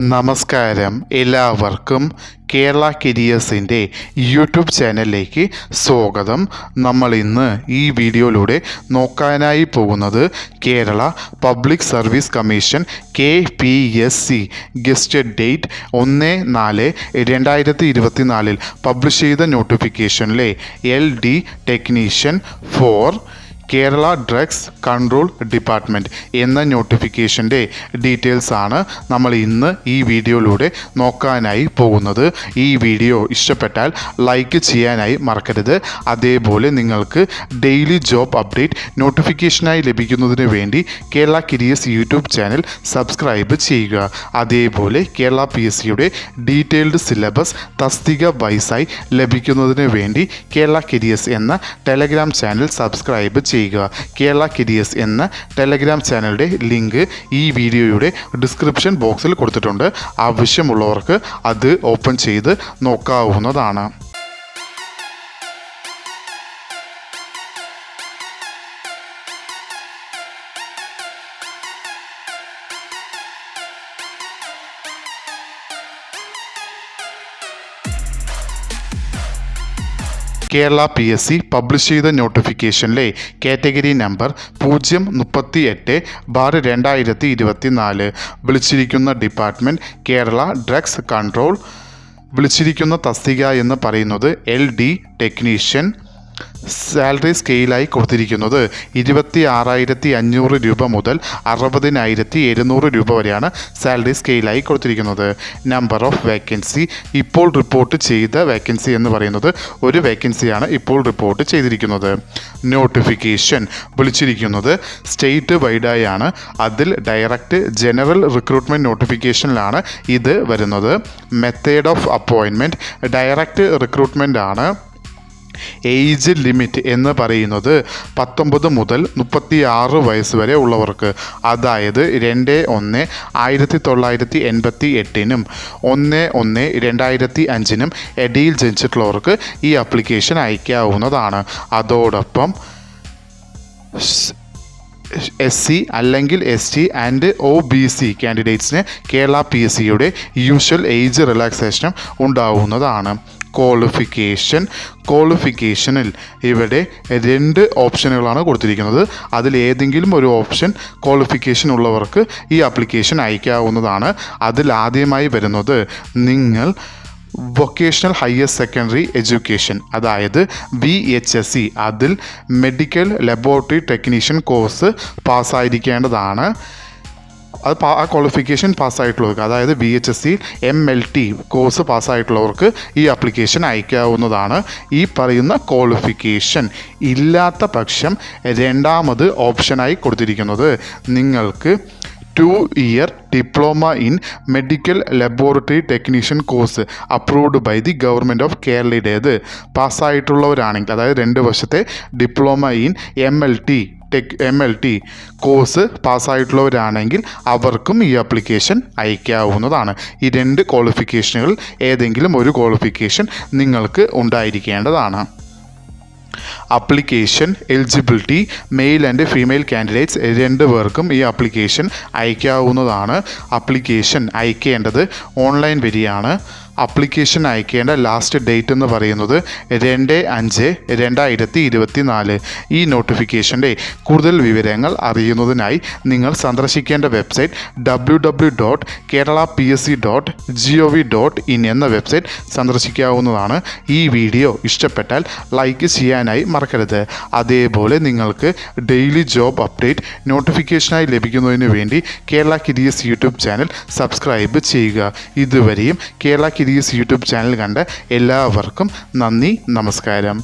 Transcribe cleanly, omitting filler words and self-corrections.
നമസ്കാരം, എല്ലാവർക്കും കേരള കരിയേഴ്സിൻ്റെ യൂട്യൂബ് ചാനലിലേക്ക് സ്വാഗതം. നമ്മൾ ഇന്ന് ഈ വീഡിയോയിലൂടെ നോക്കാനായി പോകുന്നത് Kerala public service commission KPSC gazetted date 1/4/2024 publish ചെയ്ത നോട്ടിഫിക്കേഷനിലെ LD technician for Kerala drugs control department എന്ന നോട്ടിഫിക്കേഷൻ്റെ ഡീറ്റെയിൽസ് ആണ് നമ്മൾ ഇന്ന് ഈ വീഡിയോയിലൂടെ നോക്കാനായി പോകുന്നത്. ഈ വീഡിയോ ഇഷ്ടപ്പെട്ടാൽ ലൈക്ക് ചെയ്യാനായി മറക്കരുത്. അതേപോലെ നിങ്ങൾക്ക് ഡെയിലി ജോബ് അപ്ഡേറ്റ് നോട്ടിഫിക്കേഷനായി ലഭിക്കുന്നതിന് വേണ്ടി Kerala careers YouTube channel subscribe ചെയ്യുക. അതേപോലെ കേരള PSCയുടെ ഡീറ്റെയിൽഡ് സിലബസ് തസ്തിക വൈസായി ലഭിക്കുന്നതിന് വേണ്ടി കേരള കരിയേഴ്സ് എന്ന ടെലഗ്രാം ചാനൽ സബ്സ്ക്രൈബ് ചെയ്യുക. കേരള കരിയേഴ്സ് എന്ന ടെലഗ്രാം ചാനലിൻ്റെ ലിങ്ക് ഈ വീഡിയോയുടെ ഡിസ്ക്രിപ്ഷൻ ബോക്സിൽ കൊടുത്തിട്ടുണ്ട്. ആവശ്യമുള്ളവർക്ക് അത് ഓപ്പൺ ചെയ്ത് നോക്കാവുന്നതാണ്. കേരള PSC പബ്ലിഷ് ചെയ്ത നോട്ടിഫിക്കേഷനിലെ കാറ്റഗറി നമ്പർ 038/2024 വിളിച്ചിരിക്കുന്ന ഡിപ്പാർട്ട്മെൻറ്റ് കേരള ഡ്രഗ്സ് കൺട്രോൾ. വിളിച്ചിരിക്കുന്ന തസ്തിക എന്ന് പറയുന്നത് LD ടെക്നീഷ്യൻ. സാലറി സ്കെയിലായി കൊടുത്തിരിക്കുന്നത് 26,500 രൂപ മുതൽ 60,700 രൂപ വരെയാണ് സാലറി സ്കെയിലായി കൊടുത്തിരിക്കുന്നത്. നമ്പർ ഓഫ് വേക്കൻസി ഇപ്പോൾ റിപ്പോർട്ട് ചെയ്ത വേക്കൻസി എന്ന് പറയുന്നത് ഒരു വേക്കൻസിയാണ് ഇപ്പോൾ റിപ്പോർട്ട് ചെയ്തിരിക്കുന്നത്. നോട്ടിഫിക്കേഷൻ വിളിച്ചിരിക്കുന്നത് സ്റ്റേറ്റ് വൈഡായാണ്. അതിൽ ഡയറക്റ്റ് ജനറൽ റിക്രൂട്ട്മെൻറ്റ് നോട്ടിഫിക്കേഷനിലാണ് ഇത് വരുന്നത്. Method of appointment direct recruitment ആണ്. ഏജ് ലിമിറ്റ് എന്ന് പറയുന്നത് 19 മുതൽ 36 വയസ്സ് വരെ ഉള്ളവർക്ക്, അതായത് 2/1/1988 1/1/2005 ഇടയിൽ ജനിച്ചിട്ടുള്ളവർക്ക് ഈ ആപ്ലിക്കേഷൻ അയക്കാവുന്നതാണ്. അതോടൊപ്പം SC അല്ലെങ്കിൽ ST ആൻഡ് OBC കാൻഡിഡേറ്റ്സിന് കേരള PSCയുടെ യൂഷ്വൽ ഏജ് റിലാക്സേഷനും ഉണ്ടാവുന്നതാണ്. ക്വാളിഫിക്കേഷനിൽ ഇവിടെ 2 ഓപ്ഷനുകളാണ് കൊടുത്തിരിക്കുന്നത്. അതിൽ ഏതെങ്കിലും ഒരു ഓപ്ഷൻ ക്വാളിഫിക്കേഷൻ ഉള്ളവർക്ക് ഈ ആപ്ലിക്കേഷൻ അയക്കാവുന്നതാണ്. അതിൽ ആദ്യമായി വരുന്നത് നിങ്ങൾ വൊക്കേഷണൽ ഹയർ സെക്കൻഡറി എഡ്യൂക്കേഷൻ, അതായത് VHSC, അതിൽ മെഡിക്കൽ ലബോറട്ടറി ടെക്നീഷ്യൻ കോഴ്സ് പാസ്സായിരിക്കേണ്ടതാണ്. അത് ആ ക്വാളിഫിക്കേഷൻ പാസ്സായിട്ടുള്ളവർക്ക്, അതായത് VHSC MLT കോഴ്സ് പാസ്സായിട്ടുള്ളവർക്ക് ഈ ആപ്ലിക്കേഷൻ അയക്കാവുന്നതാണ്. ഈ പറയുന്ന ക്വാളിഫിക്കേഷൻ ഇല്ലാത്ത പക്ഷം രണ്ടാമത് ഓപ്ഷനായി കൊടുത്തിരിക്കുന്നത് നിങ്ങൾക്ക് 2-year diploma in medical laboratory technician course approved by the government of കേരളയുടേത് പാസ്സായിട്ടുള്ളവരാണെങ്കിൽ, അതായത് 2 വർഷത്തെ ഡിപ്ലോമ ഇൻ MLT കോഴ്സ് പാസ്സായിട്ടുള്ളവരാണെങ്കിൽ അവർക്കും ഈ ആപ്ലിക്കേഷൻ അയക്കാവുന്നതാണ്. ഈ 2 ക്വാളിഫിക്കേഷനുകൾ ഏതെങ്കിലും ഒരു ക്വാളിഫിക്കേഷൻ നിങ്ങൾക്ക് ഉണ്ടായിരിക്കേണ്ടതാണ്. Application eligibility male and female candidates 2 പേർക്കും ഈ ആപ്ലിക്കേഷൻ അയക്കാവുന്നതാണ്. ആപ്ലിക്കേഷൻ അയക്കേണ്ടത് ഓൺലൈൻ വഴിയാണ്. ആപ്ലിക്കേഷൻ അയക്കേണ്ട ലാസ്റ്റ് ഡേറ്റ് എന്ന് പറയുന്നത് 2/5/2024. ഈ നോട്ടിഫിക്കേഷൻ്റെ കൂടുതൽ വിവരങ്ങൾ അറിയുന്നതിനായി നിങ്ങൾ സന്ദർശിക്കേണ്ട വെബ്സൈറ്റ് www.keralapsc.gov.in എന്ന വെബ്സൈറ്റ് സന്ദർശിക്കാവുന്നതാണ്. ഈ വീഡിയോ ഇഷ്ടപ്പെട്ടാൽ ലൈക്ക് ചെയ്യാനായി മറക്കരുത്. അതേപോലെ നിങ്ങൾക്ക് ഡെയിലി ജോബ് അപ്ഡേറ്റ് നോട്ടിഫിക്കേഷനായി ലഭിക്കുന്നതിന് വേണ്ടി Kerala careers YouTube channel subscribe ചെയ്യുക. ഇതുവരെയും കേരള കരിയേഴ്സ് യൂട്യൂബ് ചാനൽ കണ്ട എല്ലാവർക്കും നന്ദി, നമസ്കാരം.